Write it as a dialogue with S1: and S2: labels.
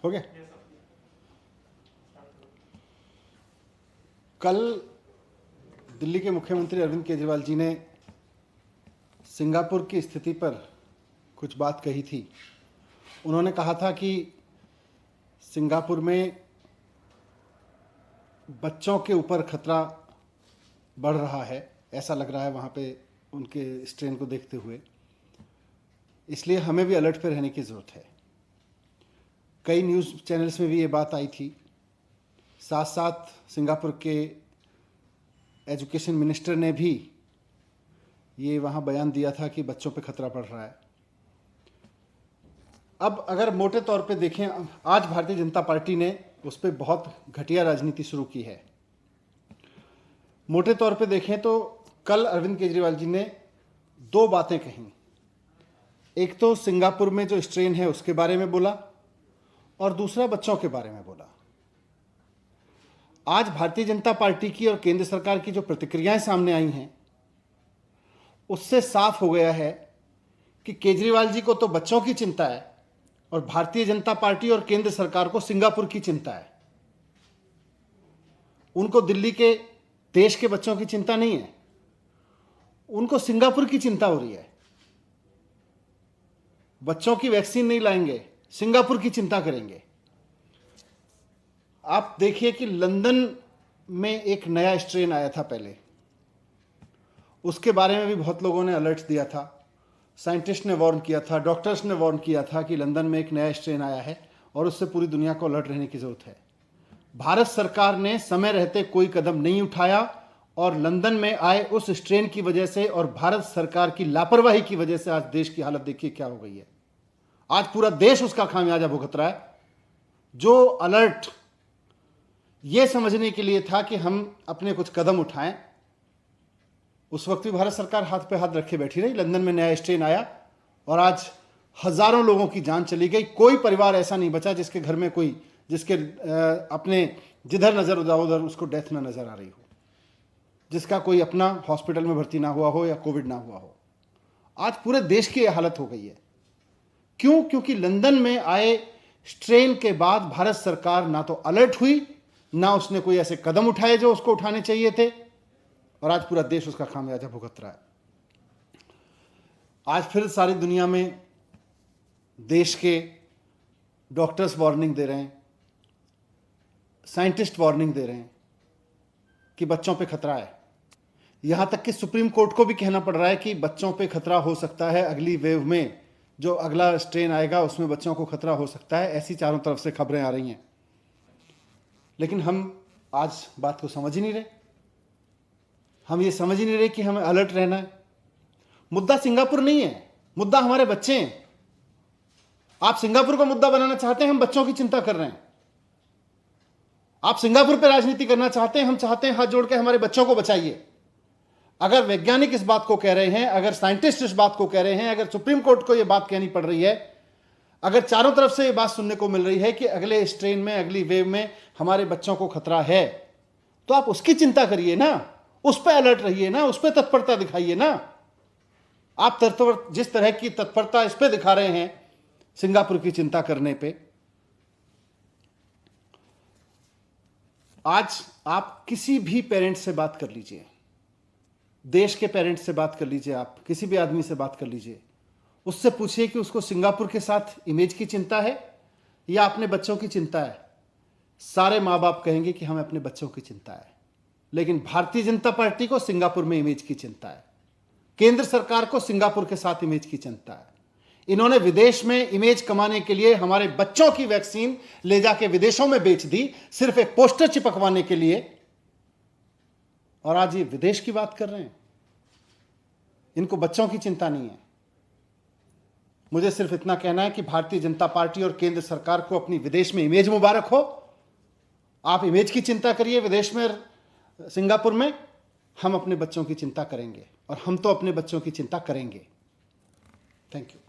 S1: हो गया। कल दिल्ली के मुख्यमंत्री अरविंद केजरीवाल जी ने सिंगापुर की स्थिति पर कुछ बात कही थी। उन्होंने कहा था कि सिंगापुर में बच्चों के ऊपर खतरा बढ़ रहा है, ऐसा लग रहा है वहाँ पे उनके स्ट्रेन को देखते हुए, इसलिए हमें भी अलर्ट पे रहने की ज़रूरत है। कई न्यूज़ चैनल्स में भी ये बात आई थी। साथ साथ सिंगापुर के एजुकेशन मिनिस्टर ने भी ये वहाँ बयान दिया था कि बच्चों पे खतरा बढ़ रहा है। अब अगर मोटे तौर पे देखें, आज भारतीय जनता पार्टी ने उस पर बहुत घटिया राजनीति शुरू की है। मोटे तौर पे देखें तो कल अरविंद केजरीवाल जी ने दो बातें कहीं। एक तो सिंगापुर में जो स्ट्रेन है उसके बारे में बोला और दूसरा बच्चों के बारे में बोला। आज भारतीय जनता पार्टी की और केंद्र सरकार की जो प्रतिक्रियाएं सामने आई हैं उससे साफ हो गया है कि केजरीवाल जी को तो बच्चों की चिंता है और भारतीय जनता पार्टी और केंद्र सरकार को सिंगापुर की चिंता है। उनको दिल्ली के देश के बच्चों की चिंता नहीं है, उनको सिंगापुर की चिंता हो रही है। बच्चों की वैक्सीन नहीं लाएंगे, सिंगापुर की चिंता करेंगे। आप देखिए कि लंदन में एक नया स्ट्रेन आया था पहले, उसके बारे में भी बहुत लोगों ने अलर्ट दिया था। साइंटिस्ट ने वार्न किया था, डॉक्टर्स ने वार्न किया था कि लंदन में एक नया स्ट्रेन आया है और उससे पूरी दुनिया को अलर्ट रहने की जरूरत है। भारत सरकार ने समय रहते कोई कदम नहीं उठाया और लंदन में आए उस स्ट्रेन की वजह से और भारत सरकार की लापरवाही की वजह से आज देश की हालत देखिए क्या हो गई है। आज पूरा देश उसका खामियाजा भुगत रहा है। जो अलर्ट ये समझने के लिए था कि हम अपने कुछ कदम उठाएं, उस वक्त भी भारत सरकार हाथ पे हाथ रखे बैठी रही। लंदन में नया स्ट्रेन आया और आज हजारों लोगों की जान चली गई। कोई परिवार ऐसा नहीं बचा जिसके घर में कोई जिसके अपने जिधर नजर उधर उसको डेथ ना नजर आ रही हो, जिसका कोई अपना हॉस्पिटल में भर्ती ना हुआ हो या कोविड ना हुआ हो। आज पूरे देश की यह हालत हो गई है। क्यों? क्योंकि लंदन में आए स्ट्रेन के बाद भारत सरकार ना तो अलर्ट हुई, ना उसने कोई ऐसे कदम उठाए जो उसको उठाने चाहिए थे और आज पूरा देश उसका खामियाजा भुगत रहा है। आज फिर सारी दुनिया में देश के डॉक्टर्स वार्निंग दे रहे हैं, साइंटिस्ट वार्निंग दे रहे हैं कि बच्चों पे खतरा है। यहां तक कि सुप्रीम कोर्ट को भी कहना पड़ रहा है कि बच्चों पे खतरा हो सकता है, अगली वेव में जो अगला स्ट्रेन आएगा उसमें बच्चों को खतरा हो सकता है। ऐसी चारों तरफ से खबरें आ रही हैं, लेकिन हम आज बात को समझ ही नहीं रहे। हम ये समझ ही नहीं रहे कि हमें अलर्ट रहना है। मुद्दा सिंगापुर नहीं है, मुद्दा हमारे बच्चे हैं। आप सिंगापुर को मुद्दा बनाना चाहते हैं, हम बच्चों की चिंता कर रहे हैं। आप सिंगापुर पे राजनीति करना चाहते हैं, हम चाहते हैं हाथ जोड़ के हमारे बच्चों को बचाइए। अगर वैज्ञानिक इस बात को कह रहे हैं, अगर साइंटिस्ट इस बात को कह रहे हैं, अगर सुप्रीम कोर्ट को यह बात कहनी पड़ रही है, अगर चारों तरफ से यह बात सुनने को मिल रही है कि अगले स्ट्रेन में, अगली वेव में हमारे बच्चों को खतरा है, तो आप उसकी चिंता करिए ना, उस पर अलर्ट रहिए ना, उस पर तत्परता दिखाइए ना। आप जिस तरह की तत्परता इस पर दिखा रहे हैं सिंगापुर की चिंता करने पे, आज आप किसी भी पेरेंट्स से बात कर लीजिए, देश के पेरेंट्स से बात कर लीजिए, आप किसी भी आदमी से बात कर लीजिए, उससे पूछिए कि उसको सिंगापुर के साथ इमेज की चिंता है या अपने बच्चों की चिंता है। सारे माँ बाप कहेंगे कि हमें अपने बच्चों की चिंता है। लेकिन भारतीय जनता पार्टी को सिंगापुर में इमेज की चिंता है, केंद्र सरकार को सिंगापुर के साथ इमेज की चिंता है। इन्होंने विदेश में इमेज कमाने के लिए हमारे बच्चों की वैक्सीन ले जाके विदेशों में बेच दी, सिर्फ एक पोस्टर चिपकवाने के लिए, और आज ये विदेश की बात कर रहे हैं। इनको बच्चों की चिंता नहीं है। मुझे सिर्फ इतना कहना है कि भारतीय जनता पार्टी और केंद्र सरकार को अपनी विदेश में इमेज मुबारक हो। आप इमेज की चिंता करिए विदेश में, सिंगापुर में। हम अपने बच्चों की चिंता करेंगे और हम तो अपने बच्चों की चिंता करेंगे। Thank you.